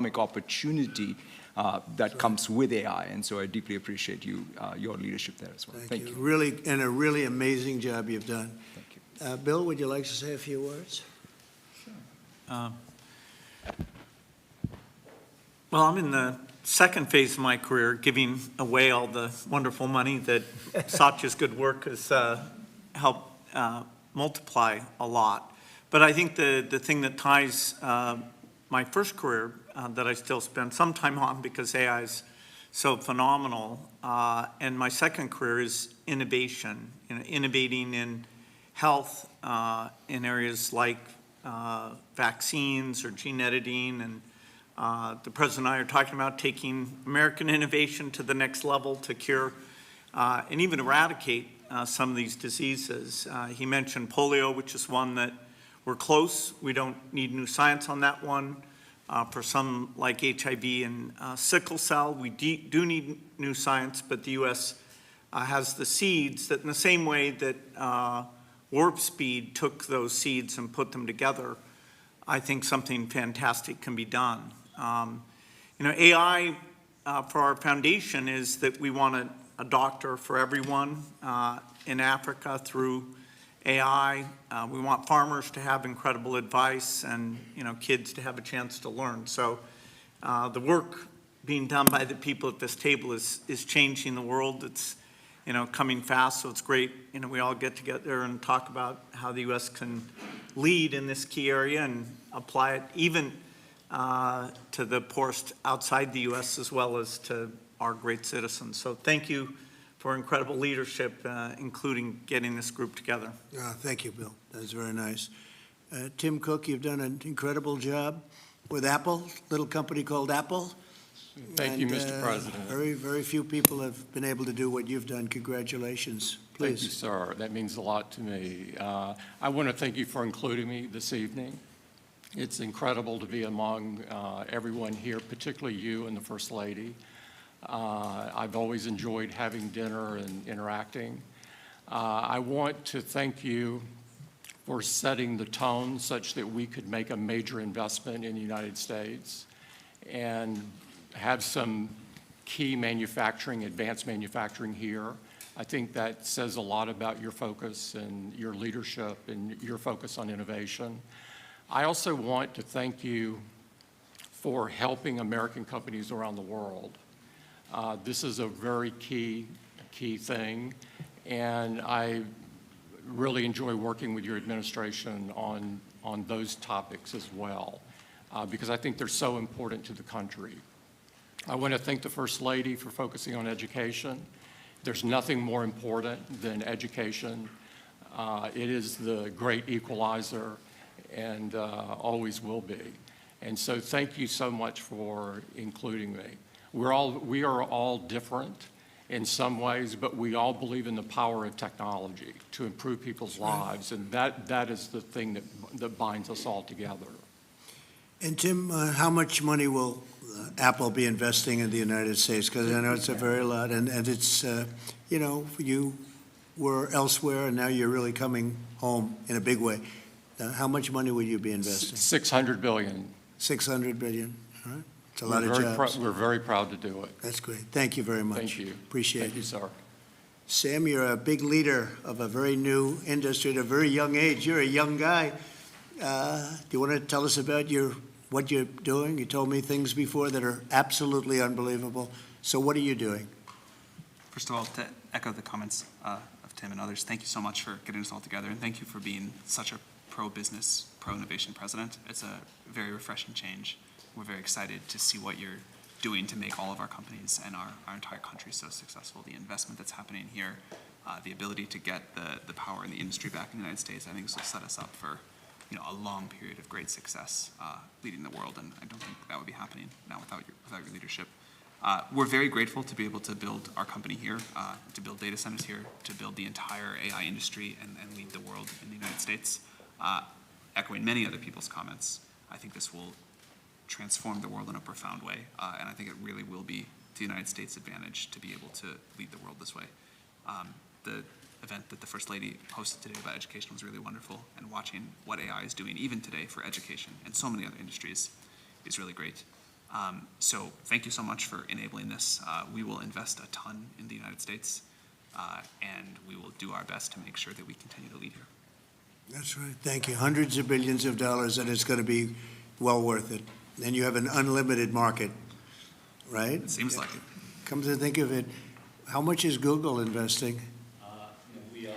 opportunity that comes with AI. And so I deeply appreciate your leadership there as well. Thank you. Really, and a really amazing job you've done. Thank you. Bill, would you like to say a few words? Sure. Well, I'm in the second phase of my career, giving away all the wonderful money that Satya's good work has helped multiply a lot. But I think the thing that ties my first career that I still spend some time on because AI is so phenomenal, and my second career is innovation, innovating in health in areas like vaccines or gene editing, and the President and I are talking about taking American innovation to the next level to cure and even eradicate some of these diseases. He mentioned polio, which is one that we're close. We don't need new science on that one. For some like HIV and sickle cell, we do need new science, but the U.S. Has the seeds that in the same way that Warp Speed took those seeds and put them together, I think something fantastic can be done. AI for our foundation is that we want a doctor for everyone in Africa through AI. We want farmers to have incredible advice and kids to have a chance to learn. So the work being done by the people at this table is changing the world. It's coming fast, so it's great. We all get together and talk about how the U.S. can lead in this key area and apply it even to the poorest outside the U.S. as well as to our great citizens. So thank you for incredible leadership, including getting this group together. Thank you, Bill. That's very nice. Tim Cook, you've done an incredible job with Apple, little company called Apple. Thank you, Mr. President. Very, very few people have been able to do what you've done. Congratulations. Please. Thank you, sir. That means a lot to me. I want to thank you for including me this evening. It's incredible to be among everyone here, particularly you and the First Lady. I've always enjoyed having dinner and interacting. I want to thank you for setting the tone such that we could make a major investment in the United States and have some key manufacturing, advanced manufacturing here. I think that says a lot about your focus and your leadership and your focus on innovation. I also want to thank you for helping American companies around the world. This is a very key thing, and I really enjoy working with your administration on those topics as well, because I think they're so important to the country. I want to thank the First Lady for focusing on education. There's nothing more important than education. It is the great equalizer and always will be. And so thank you so much for including me. We are all different in some ways, but we all believe in the power of technology to improve people's lives, and that is the thing that binds us all together. And Tim, how much money will Apple be investing in the United States? Because I know it's a very lot, and it's, you were elsewhere, and now you're really coming home in a big way. How much money will you be investing? $600 billion. $600 billion, all right. It's a lot of jobs. We're very proud to do it. That's great. Thank you very much. Thank you. Appreciate it. Thank you, sir. Sam, you're a big leader of a very new industry at a very young age. You're a young guy. Do you want to tell us about what you're doing? You told me things before that are absolutely unbelievable. So what are you doing? First of all, to echo the comments of Tim and others, thank you so much for getting us all together, and thank you for being such a pro-business, pro-innovation president. It's a very refreshing change. We're very excited to see what you're doing to make all of our companies and our entire country so successful. The investment that's happening here, the ability to get the power in the industry back in the United States, I think this will set us up for a long period of great success leading the world, and I don't think that would be happening now without your leadership. We're very grateful to be able to build our company here, to build data centers here, to build the entire AI industry and lead the world in the United States. Echoing many other people's comments, I think this will transform the world in a profound way, and I think it really will be to the United States' advantage to be able to lead the world this way. The event that the First Lady hosted today about education was really wonderful, and watching what AI is doing even today for education and so many other industries is really great. So thank you so much for enabling this. We will invest a ton in the United States, and we will do our best to make sure that we continue to lead here. That's right. Thank you. Hundreds of billions of dollars, and it's going to be well worth it. And you have an unlimited market, right? It seems like it. Come to think of it, how much is Google investing? We are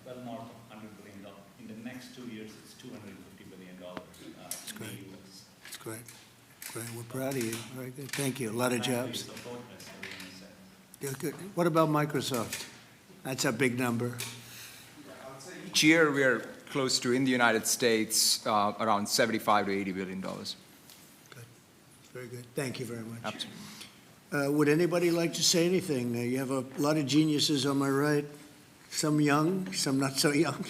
well north of $100 billion. In the next 2 years, it's $250 billion That's in great. the US. That's great. Great. We're proud of you. Very good. Thank you. A lot of jobs. Support us, everyone said. Yeah, good. What about Microsoft? That's a big number. Each year, we are close to, in the United States, around $75 to $80 billion. Good. Very good. Thank you very much. Absolutely. Would anybody like to say anything? You have a lot of geniuses on my right, some young, some not so young.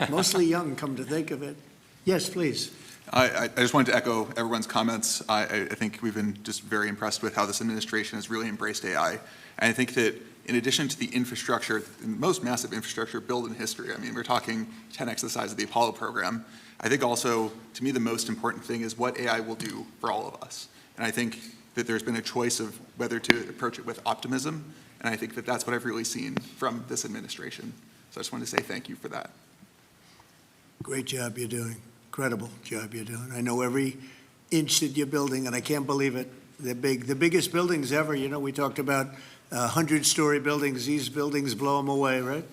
Mostly young, come to think of it. Yes, please. I just wanted to echo everyone's comments. I think we've been just very impressed with how this administration has really embraced AI. And I think that in addition to the infrastructure, the most massive infrastructure built in history, I mean, we're talking 10x the size of the Apollo program. I think also, to me, the most important thing is what AI will do for all of us. And I think that there's been a choice of whether to approach it with optimism. And I think that that's what I've really seen from this administration. So I just wanted to say thank you for that. Great job you're doing. Incredible job you're doing. I know every inch that you're building, and I can't believe it. They're big. The biggest buildings ever. You know, we talked about 100-story buildings. These buildings blow them away, right?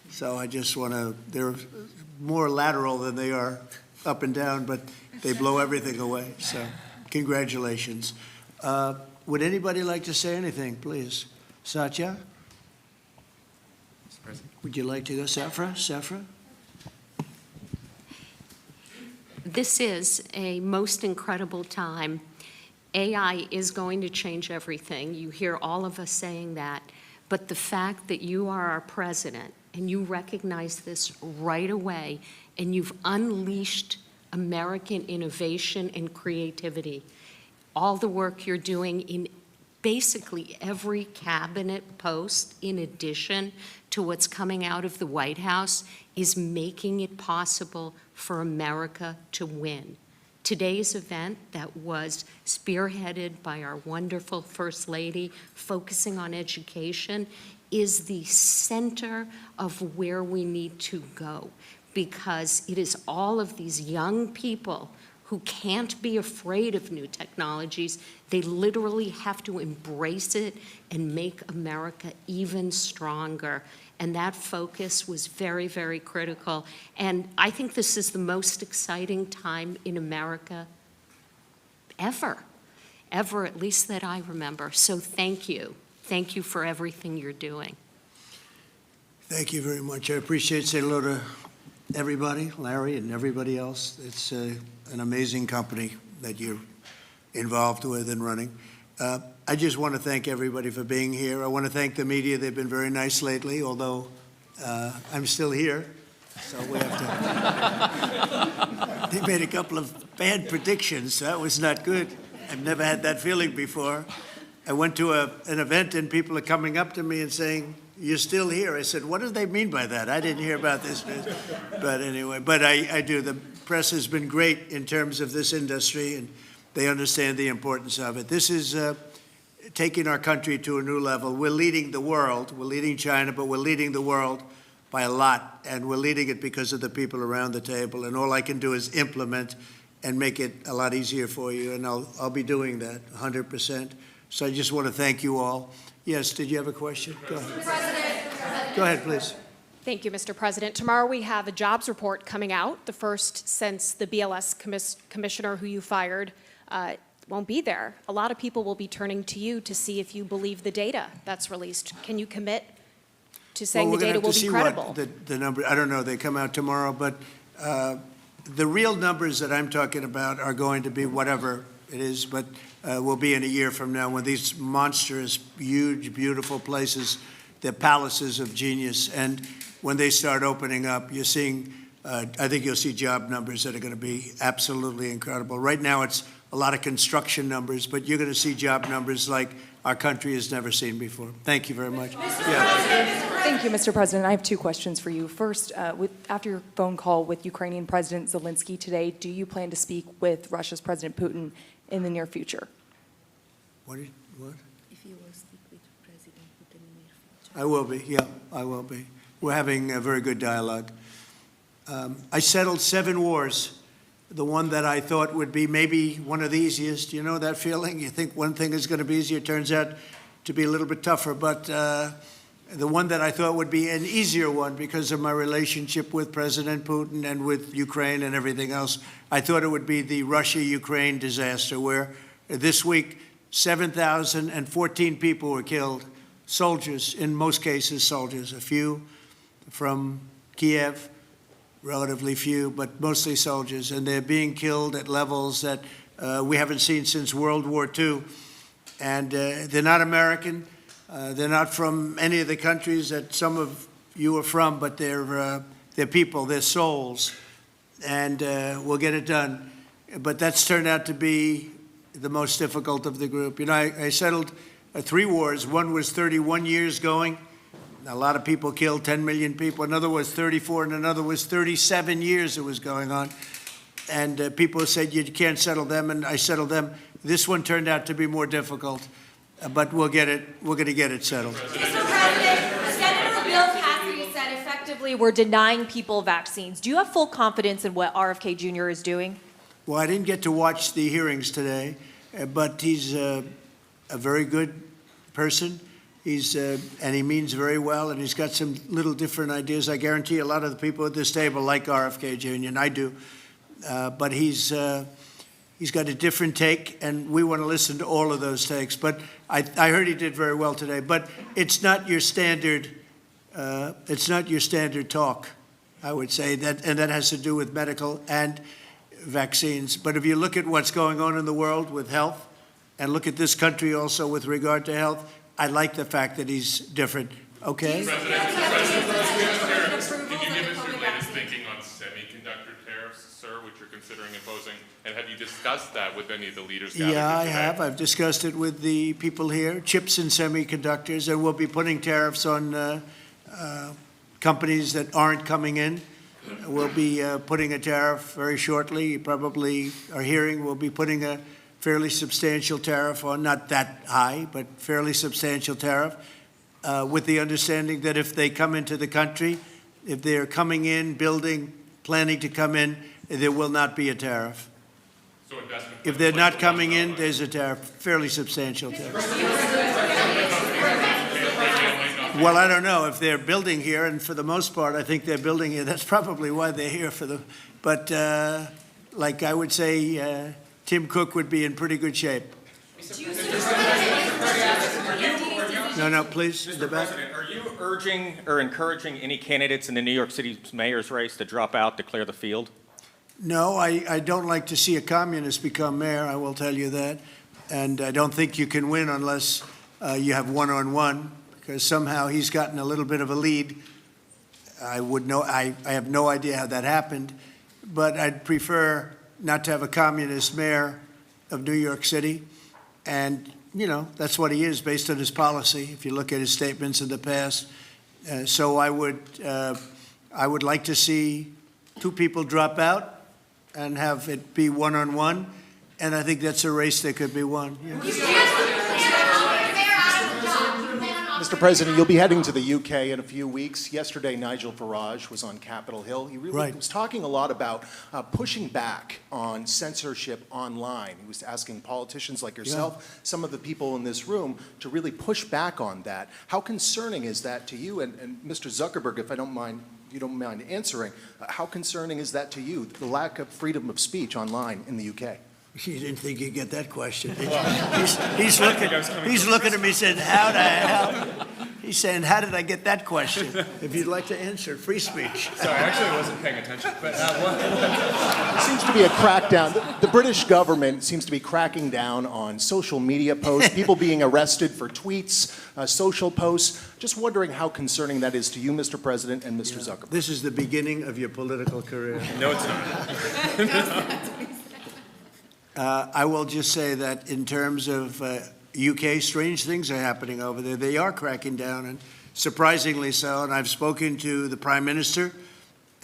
So I just want to, they're more lateral than they are up and down, but they blow everything away. So congratulations. Would anybody like to say anything, please? Satya? Would you like to go? Safra? This is a most incredible time. AI is going to change everything. You hear all of us saying that. But the fact that you are our president and you recognize this right away and you've unleashed American innovation and creativity, all the work you're doing in basically every cabinet post, in addition to what's coming out of the White House, is making it possible for America to win. Today's event that was spearheaded by our wonderful First Lady, focusing on education, is the center of where we need to go, because it is all of these young people who can't be afraid of new technologies. They literally have to embrace it and make America even stronger. And that focus was very, very critical. And I think this is the most exciting time in America ever, at least that I remember. So thank you. Thank you for everything you're doing. Thank you very much. I appreciate saying hello to everybody, Larry and everybody else. It's an amazing company that you're involved with and running. I just want to thank everybody for being here. I want to thank the media. They've been very nice lately, although I'm still here. So we have to. They made a couple of bad predictions. That was not good. I've never had that feeling before. I went to an event and people are coming up to me and saying, "You're still here." I said, "What do they mean by that? I didn't hear about this." But anyway, I do. The press has been great in terms of this industry, and they understand the importance of it. This is taking our country to a new level. We're leading the world. We're leading China, but we're leading the world by a lot, and we're leading it because of the people around the table. And all I can do is implement and make it a lot easier for you, and I'll be doing that 100%. So I just want to thank you all. Yes, did you have a question? Go ahead. Go ahead, please. Thank you, Mr. President. Tomorrow we have a jobs report coming out, the first since the BLS commissioner who you fired won't be there. A lot of people will be turning to you to see if you believe the data that's released. Can you commit to saying the data will be credible? Well, we're going to have to see what the number, I don't know, they come out tomorrow, but the real numbers that I'm talking about are going to be whatever it is, but will be in a year from now when these monstrous, huge, beautiful places, they're palaces of genius, and when they start opening up, you're seeing, I think you'll see job numbers that are going to be absolutely incredible. Right now it's a lot of construction numbers, but you're going to see job numbers like our country has never seen before. Thank you very much. Thank you, Mr. President. I have two questions for you. First, after your phone call with Ukrainian President Zelensky today, do you plan to speak with Russia's President Putin in the near future? What? If you will speak with President Putin in the near future. I will be, yeah, I will be. We're having a very good dialogue. I settled 7 wars. The one that I thought would be maybe one of the easiest. You know that feeling? You think one thing is going to be easier, turns out to be a little bit tougher. But the one that I thought would be an easier one because of my relationship with President Putin and with Ukraine and everything else, I thought it would be the Russia-Ukraine disaster, where this week 7,014 people were killed, soldiers, in most cases soldiers, a few from Kiev, relatively few, but mostly soldiers, and they're being killed at levels that we haven't seen since World War II. And they're not American. They're not from any of the countries that some of you are from, but they're people, they're souls, and we'll get it done. But that's turned out to be the most difficult of the group. You know, I settled 3 wars. One was 31 years going. A lot of people killed, 10 million people. Another was 34, and another was 37 years it was going on. And people said, you can't settle them, and I settled them. This one turned out to be more difficult, but we'll get it. We're going to get it settled. Mr. President, Senator Bill Cassidy said effectively we're denying people vaccines. Do you have full confidence in what RFK Jr. is doing? Well, I didn't get to watch the hearings today, but he's a very good person. And he means very well, and he's got some little different ideas. I guarantee a lot of the people at this table like RFK Jr., and I do. But he's got a different take, and we want to listen to all of those takes. But I heard he did very well today. But it's not your standard. It's not your standard talk, I would say, and that has to do with medical and vaccines. But if you look at what's going on in the world with health, and look at this country also with regard to health, I like the fact that he's different. Okay? Can you give us your latest thinking on semiconductor tariffs, sir, which you're considering imposing? And have you discussed that with any of the leaders gathered Yeah, I today? have. I've discussed it with the people here, chips and semiconductors, and we'll be putting tariffs on companies that aren't coming in. We'll be putting a tariff very shortly. You probably are hearing we'll be putting a fairly substantial tariff on, not that high, but fairly substantial tariff, with the understanding that if they come into the country, if they're coming in, building, planning to come in, there will not be a tariff. So if they're not coming in, there's a tariff, fairly substantial tariff. Well, I don't know if they're building here, and for the most part, I think they're building here. That's probably why they're here for the. But like I would say, Tim Cook would be in pretty good shape. No, please. Mr. President, are you urging or encouraging any candidates in the New York City mayor's race to drop out to clear the field? No, I don't like to see a communist become mayor, I will tell you that. And I don't think you can win unless you have one-on-one, because somehow he's gotten a little bit of a lead. I have no idea how that happened, but I'd prefer not to have a communist mayor of New York City. And, you know, that's what he is based on his policy, if you look at his statements in the past. So I would like to see 2 people drop out and have it be one-on-one. And I think that's a race that could be won. Yeah. Mr. President, you'll be heading to the UK in a few weeks. Yesterday, Nigel Farage was on Capitol Hill. He really was talking a lot about pushing back on censorship online. He was asking politicians like yourself, some of the people in this room, to really push back on that. How concerning is that to you? And Mr. Zuckerberg, if you don't mind answering, how concerning is that to you, the lack of freedom of speech online in the UK? You didn't think you'd get that question, did you? He's looking at me saying, how the hell? He's saying, how did I get that question? If you'd like to answer, free speech. Sorry, I actually wasn't paying attention. But There seems to be a crackdown. The British government seems to be cracking down on social media posts, people being arrested for tweets, social posts. Just wondering how concerning that is to you, Mr. President, and Mr. Zuckerberg. This is the beginning of your political career. No, it's not. I will just say that in terms of UK, strange things are happening over there. They are cracking down, and surprisingly so. And I've spoken to the Prime Minister,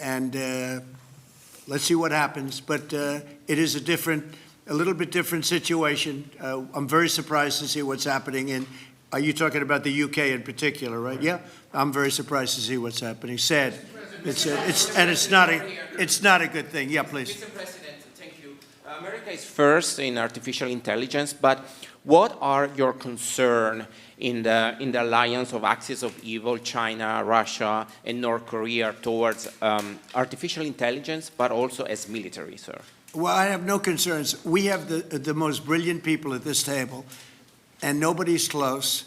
and let's see what happens. But it is a different a little bit different situation. I'm very surprised to see what's happening in, are you talking about the UK in particular, right? Yeah, I'm very surprised to see what's happening. Sad. It's not a good thing. Yeah, please. Mr. President, thank you. America is first in artificial intelligence, but what are your concerns in the alliance of axis of evil, China, Russia, and North Korea towards artificial intelligence, but also as military, sir? Well, I have no concerns. We have the most brilliant people at this table, and nobody's close.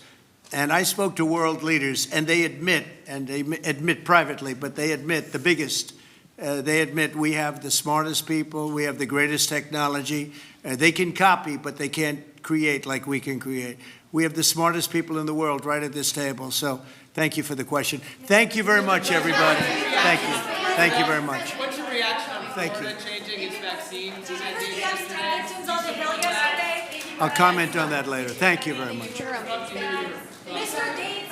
And I spoke to world leaders, and they admit privately, but they admit the biggest. They admit we have the smartest people, we have the greatest technology. They can copy, but they can't create like we can create. We have the smartest people in the world right at this table. So thank you for the question. Thank you very much, everybody. Thank you. Thank you very much. What's your reaction on Florida changing its vaccine mandate yesterday? I'll comment on that later. Thank you very much. Mr. Dean,